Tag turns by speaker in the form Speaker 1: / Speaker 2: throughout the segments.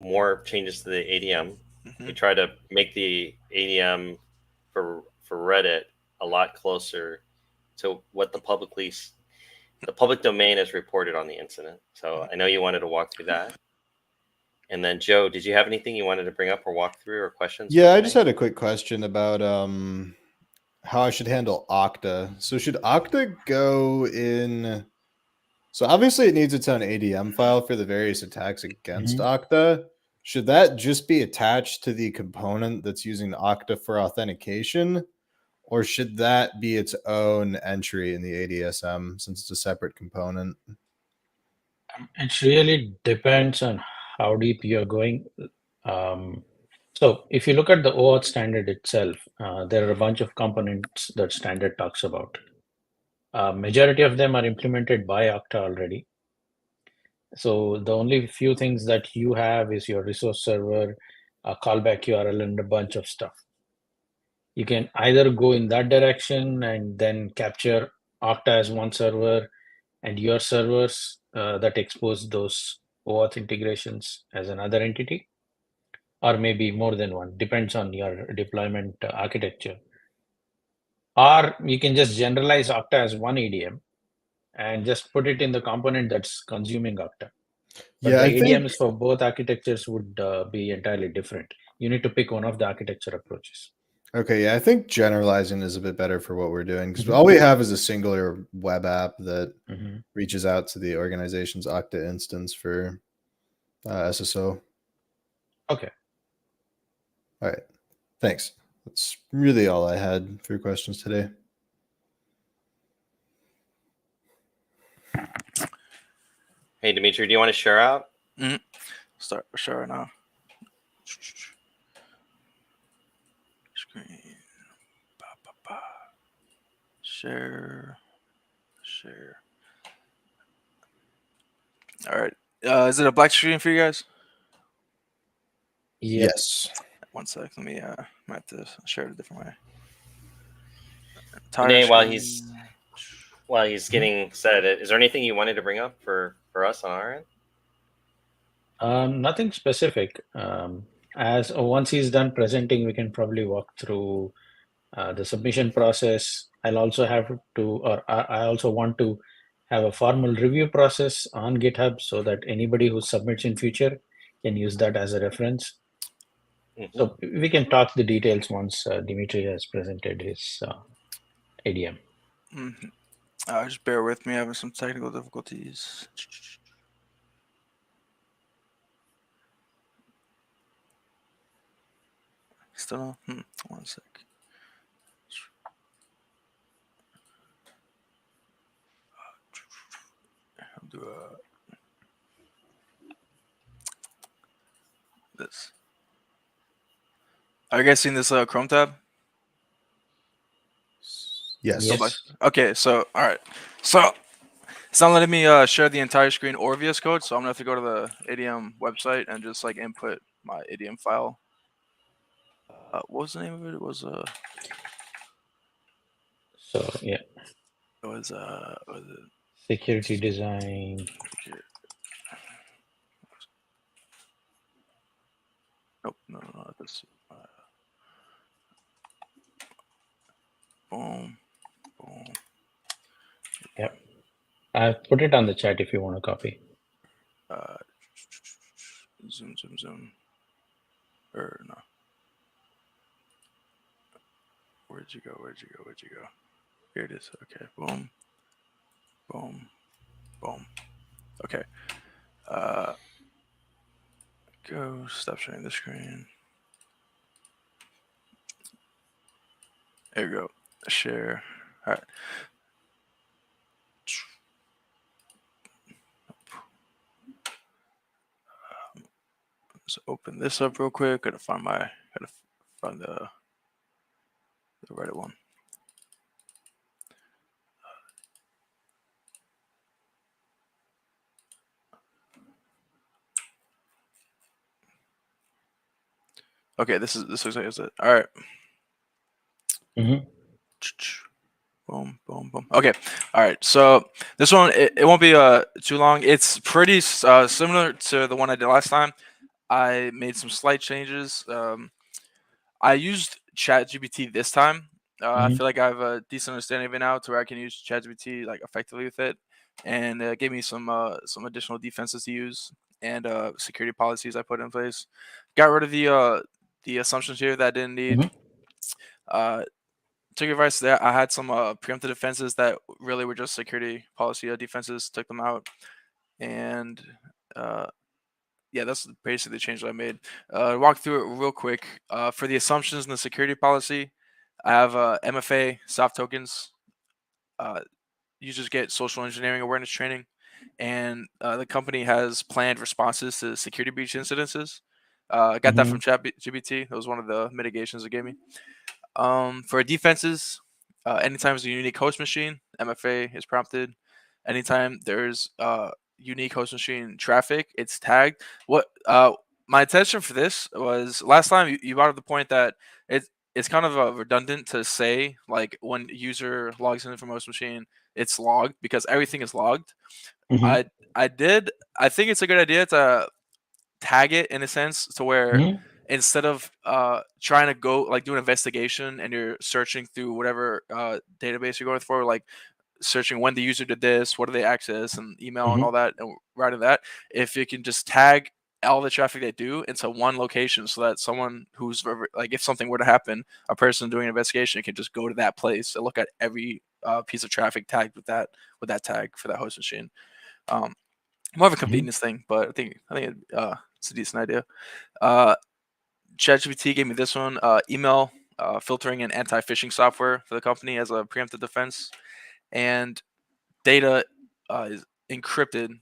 Speaker 1: more changes to the ADM. We try to make the ADM for Reddit a lot closer to what the public domain has reported on the incident. So I know you wanted to walk through that. And then Joe, did you have anything you wanted to bring up or walk through or questions?
Speaker 2: Yeah, I just had a quick question about how I should handle Okta. So should Okta go in? So obviously it needs its own ADM file for the various attacks against Okta. Should that just be attached to the component that's using Okta for authentication? Or should that be its own entry in the ADSM since it's a separate component?
Speaker 3: It really depends on how deep you're going. So if you look at the OAuth standard itself, there are a bunch of components that standard talks about. Majority of them are implemented by Okta already. So the only few things that you have is your resource server, a callback URL, and a bunch of stuff. You can either go in that direction and then capture Okta as one server and your servers that expose those OAuth integrations as another entity, or maybe more than one, depends on your deployment architecture. Or you can just generalize Okta as one ADM and just put it in the component that's consuming Okta. But
Speaker 2: Yeah,
Speaker 3: the
Speaker 2: I think
Speaker 3: ADMs for both architectures would be entirely different. You need to pick one of the architecture approaches.
Speaker 2: okay, yeah, I think generalizing is a bit better for what we're doing because all we have is a singular web app that reaches out to the organization's Okta instance for SSO.
Speaker 3: Okay.
Speaker 2: All right. Thanks. That's really all I had for questions today.
Speaker 1: Hey, Dimitri, do you want to share out?
Speaker 4: Start share now. Screen. Share. All right. Is it a black screen for you guys?
Speaker 2: Yes.
Speaker 4: One sec. Let me might have to share it a different way.
Speaker 1: Vinay, while he's getting set, is there anything you wanted to bring up for us on our
Speaker 3: end? Nothing specific. As once he's done presenting, we can probably walk through the submission process. I'll also have to, or I also want to have a formal review process on GitHub so that anybody who submits in future can use that as a reference. So we can talk the details once Dimitri has presented his ADM.
Speaker 4: Just bear with me, having some technical difficulties. Still no? One sec. I'll do this. Are you guys seeing this Chrome tab?
Speaker 2: Yes.
Speaker 4: Okay, so all right. So it's not letting me share the entire screen or VS Code, so I'm gonna have to go to the ADM website and just like input my ADM file. What was the name of it? It was
Speaker 3: So yeah.
Speaker 4: It was it
Speaker 3: security design.
Speaker 4: Nope, no, this. Boom.
Speaker 3: Yep. I put it on the chat if you want to copy.
Speaker 4: Zoom. Or no. Where'd you go? Here it is. Okay. Boom. Okay. Go. Stop sharing the screen. There you go. Share. All right. Let's open this up real quick. Gotta find the Reddit one. Okay, this looks like it's it. All right. Boom. Okay. All right. So this one, it won't be too long. It's pretty similar to the one I did last time. I made some slight changes. I used ChatGPT this time. I feel like I have a decent understanding of it now, to where I can use ChatGPT like effectively with it, and it gave me some additional defenses to use and security policies I put in place. Got rid of the assumptions here that I didn't need. Took advice there. I had some preemptive defenses that really were just security policy defenses. Took them out, and yeah, that's basically the change that I made. Walk through it real quick. For the assumptions in the security policy, I have MFA soft tokens. Users get social engineering awareness training, and the company has planned responses to security breach incidences. I got that from ChatGPT. That was one of the mitigations it gave me. For defenses, anytime there's a unique host machine, MFA is prompted. Anytime there's unique host machine traffic, it's tagged. What my intention for this was, last time you brought up the point that it's kind of redundant to say, like, when user logs in from host machine, it's logged, because everything is logged. I think it's a good idea to tag it in a sense, to where instead of trying to go like do an investigation and you're searching through whatever database you're going for, like searching when the user did this, what do they access, and email and all that, and writing that, if you can just tag all the traffic they do into one location, so that someone who's like, if something were to happen, a person doing an investigation can just go to that place and look at every piece of traffic tagged with that tag for that host machine. More of a convenience thing, but I think it's a decent idea. ChatGPT gave me this one: email filtering and anti-phishing software for the company as a preemptive defense, and data is encrypted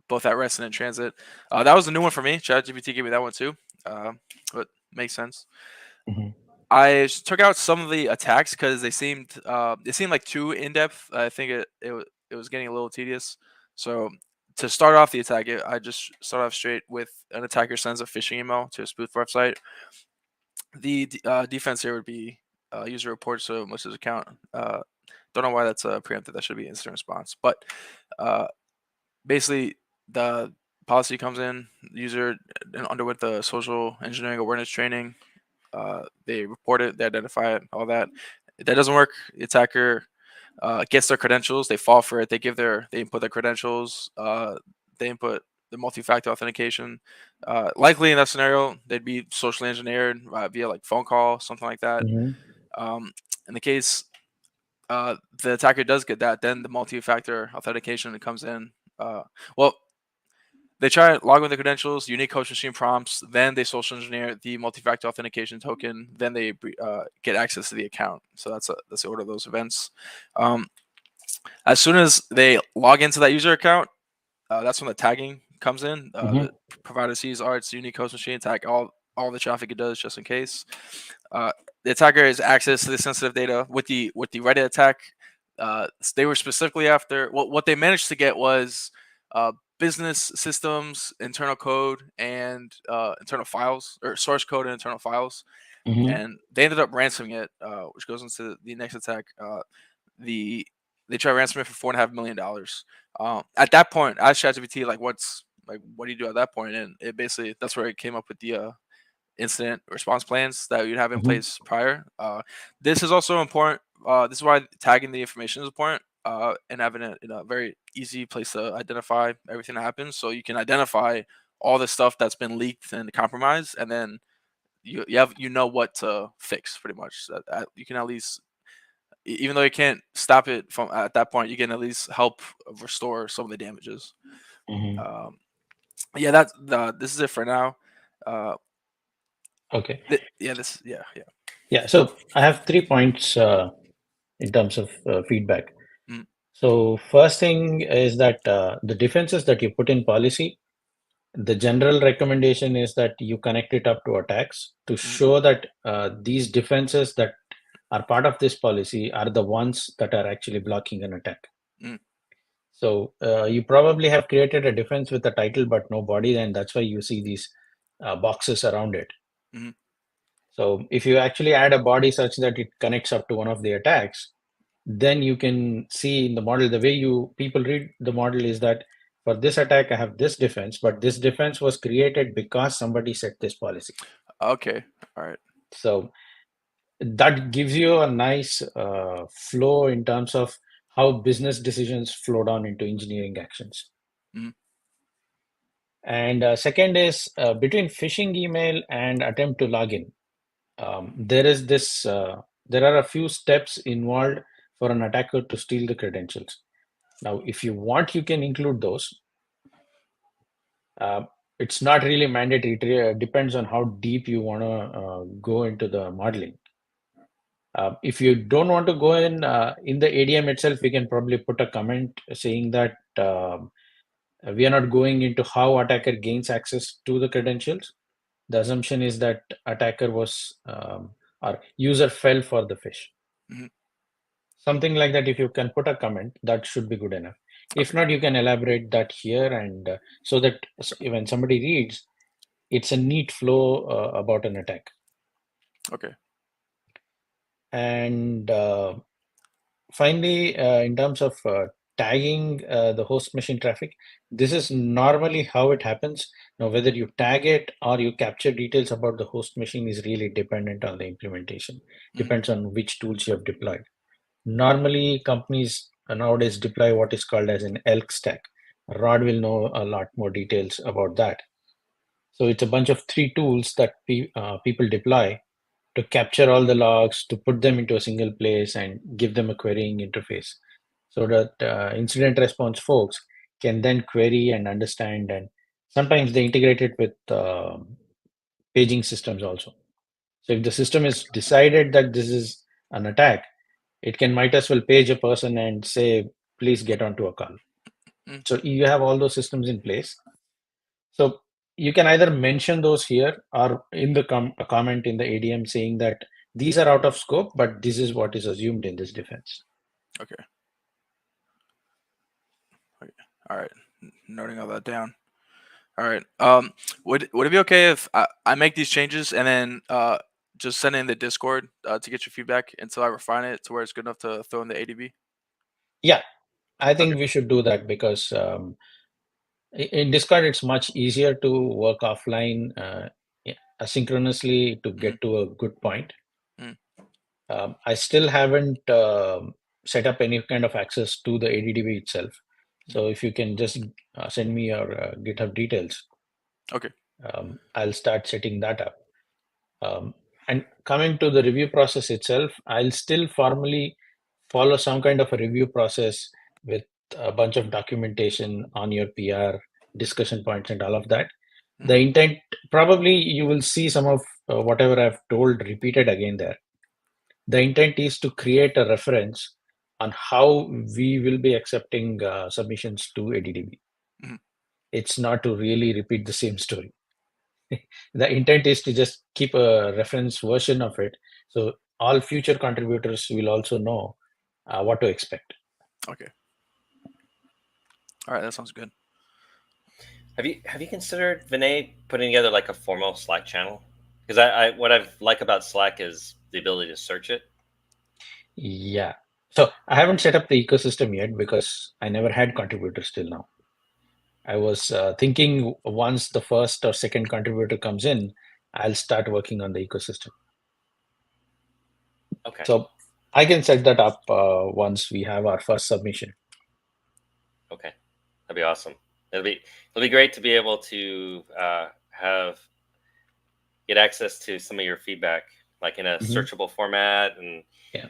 Speaker 4: both at rest and in transit. That was a new one for me. ChatGPT gave me that one too, but makes sense. I took out some of the attacks because they seemed like too in depth. I think it was getting a little tedious. So to start off the attack, I just start off straight with an attacker sends a phishing email to a spoof website. The defense here would be user report to malicious account. Don't know why that's preempted. That should be instant response. But basically, the policy comes in. User underwent the social engineering awareness training. They report it. They identify it. All that. If that doesn't work, the attacker gets their credentials. They fall for it. They input their credentials. They input the multi-factor authentication. Likely in that scenario, they'd be socially engineered via like phone call, something like that. In the case the attacker does get that, then the multi-factor authentication comes in. Well, they try to log in the credentials, unique host machine prompts, then they social engineer the multi-factor authentication token, then they get access to the account. So that's the order of those events. As soon as they log into that user account, that's when the tagging comes in. The provider sees, it's unique host machine, tag all the traffic it does just in case. The attacker has access to the sensitive data. With the Reddit attack, they were specifically after what they managed to get was business systems, internal code, and internal files, or source code and internal files. And they ended up ransoming it, which goes into the next attack. They tried ransoming it for $4.5 million. At that point, I asked ChatGPT, what do you do at that point? And it basically, that's where it came up with the incident response plans that you'd have in place prior. This is also important. This is why tagging the information is important, and having it in a very easy place to identify everything that happens, so you can identify all the stuff that's been leaked and compromised, and then you know what to fix, pretty much. You can at least, even though you can't stop it from at that point, you can at least help restore some of the damages. Yeah, this is it for now.
Speaker 3: Okay.
Speaker 4: Yeah.
Speaker 3: So I have 3 points in terms of feedback. So first thing is that the defenses that you put in policy, the general recommendation is that you connect it up to attacks to show that these defenses that are part of this policy are the ones that are actually blocking an attack. So you probably have created a defense with a title but no body, and that's why you see these boxes around it. So if you actually add a body such that it connects up to one of the attacks, then you can see in the model, the way people read the model is that for this attack, I have this defense, but this defense was created because somebody set this policy.
Speaker 4: Okay. All right.
Speaker 3: So that gives you a nice flow in terms of how business decisions flow down into engineering actions.
Speaker 4: Mhm.
Speaker 3: And second is between phishing email and attempt to login, there is this. There are a few steps involved for an attacker to steal the credentials. Now, if you want, you can include those. It's not really mandatory. It depends on how deep you want to go into the modeling. If you don't want to go in the ADM itself, we can probably put a comment saying that we are not going into how attacker gains access to the credentials. The assumption is that attacker was or user fell for the phish.
Speaker 4: Mhm.
Speaker 3: Something like that. If you can put a comment, that should be good enough. If not, you can elaborate that here, and so that when somebody reads, it's a neat flow about an attack.
Speaker 4: Okay.
Speaker 3: And finally, in terms of tagging the host machine traffic, this is normally how it happens. Now, whether you tag it or you capture details about the host machine is really dependent on the implementation. Depends on which tools you have deployed. Normally, companies nowadays deploy what is called as an elk stack. Rod will know a lot more details about that. So it's a bunch of 3 tools that people deploy to capture all the logs, to put them into a single place and give them a querying interface so that incident response folks can then query and understand. And sometimes they integrate it with paging systems also. So if the system is decided that this is an attack, it can might as well page a person and say, please get onto a call.
Speaker 4: Mm.
Speaker 3: So you have all those systems in place. So you can either mention those here or in the a comment in the ADM saying that these are out of scope, but this is what is assumed in this defense.
Speaker 4: Okay. All right. Noting all that down. All right. Would it be okay if I make these changes and then just send in the Discord to get your feedback until I refine it to where it's good enough to throw in the ADB?
Speaker 3: Yeah, I think
Speaker 4: Okay.
Speaker 3: we should do that because in Discord, it's much easier to work offline asynchronously to get to a good point.
Speaker 4: Mm.
Speaker 3: I still haven't set up any kind of access to the ADDB itself. So if you can just send me your GitHub details,
Speaker 4: Okay.
Speaker 3: I'll start setting that up. And coming to the review process itself, I'll still formally follow some kind of a review process with a bunch of documentation on your PR, discussion points, and all of that. The
Speaker 4: Mhm.
Speaker 3: intent, probably you will see some of whatever I've told repeated again there. The intent is to create a reference on how we will be accepting submissions to ADDB.
Speaker 4: Mhm.
Speaker 3: It's not to really repeat the same story. The intent is to just keep a reference version of it, so all future contributors will also know what to expect.
Speaker 4: Okay. All right. That sounds good.
Speaker 1: Have you considered, Vinay, putting together like a formal Slack channel? Because I what I like about Slack is the ability to search it.
Speaker 3: Yeah. So I haven't set up the ecosystem yet because I never had contributors till now. I was thinking once the first or second contributor comes in, I'll start working on the ecosystem.
Speaker 1: Okay.
Speaker 3: So I can set that up once we have our first submission.
Speaker 1: Okay, that'd be awesome. It'll be great to be able to get access to some of your feedback, like in a searchable format, and
Speaker 3: Yeah.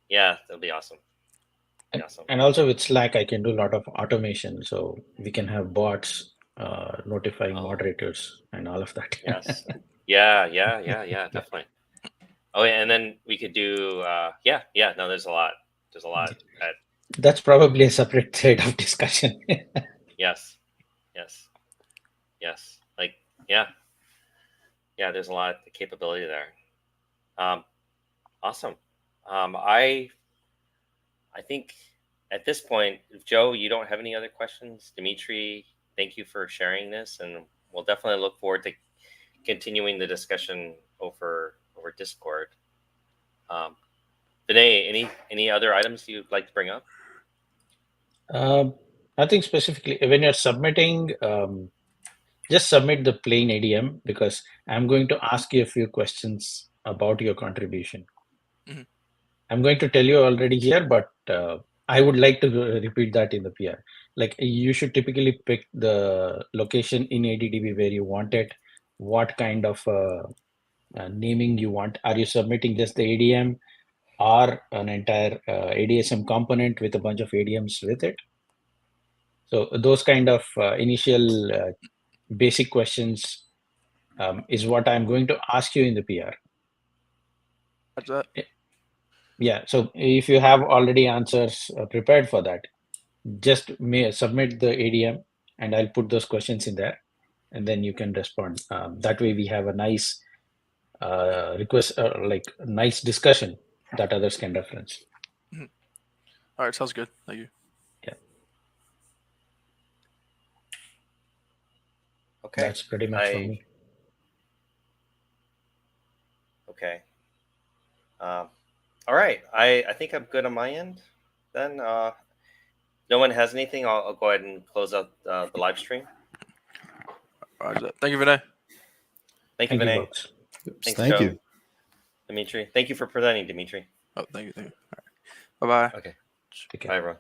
Speaker 1: Yeah, that'll be awesome. Be awesome.
Speaker 3: And also with Slack, I can do a lot of automation, so we can have bots notifying moderators and all of that.
Speaker 1: Yes. Yeah, definitely. Oh, yeah, and then we could do yeah. No, there's a lot. There's a lot.
Speaker 3: That's probably a separate thread of discussion.
Speaker 1: Yes. Like yeah. There's a lot of capability there. Awesome. I think at this point, Joe, you don't have any other questions. Dimitri, thank you for sharing this, and we'll definitely look forward to continuing the discussion over Discord. Vinay, any other items you'd like to bring up?
Speaker 3: Nothing specifically. When you're submitting, just submit the plain ADM because I'm going to ask you a few questions about your contribution.
Speaker 4: Mhm.
Speaker 3: I'm going to tell you already here, but I would like to repeat that in the PR. Like you should typically pick the location in ADDB where you want it, what kind of naming you want. Are you submitting just the ADM or an entire ADSM component with a bunch of ADMs with it? So those kind of initial basic questions is what I'm going to ask you in the PR.
Speaker 4: Roger that.
Speaker 3: Yeah. So if you have already answers prepared for that, just submit the ADM and I'll put those questions in there and then you can respond. That way we have a nice request, like nice discussion that others can reference.
Speaker 4: All right, sounds good. Thank you.
Speaker 3: Yeah.
Speaker 1: Okay.
Speaker 3: That's pretty much for me.
Speaker 1: Okay. All right. I think I'm good on my end. Then, no one has anything. I'll go ahead and close out the live stream.
Speaker 4: Roger that. Thank you, Vinay.
Speaker 1: Thank you,
Speaker 3: Thank you,
Speaker 1: Vinay.
Speaker 3: folks.
Speaker 1: Thanks,
Speaker 2: Thank
Speaker 1: Joe.
Speaker 2: you.
Speaker 1: Dimitri. Thank you for presenting, Dimitri.
Speaker 4: Oh, thank you. All right. Bye bye.
Speaker 1: Okay.
Speaker 3: Take care.
Speaker 1: Bye, everyone.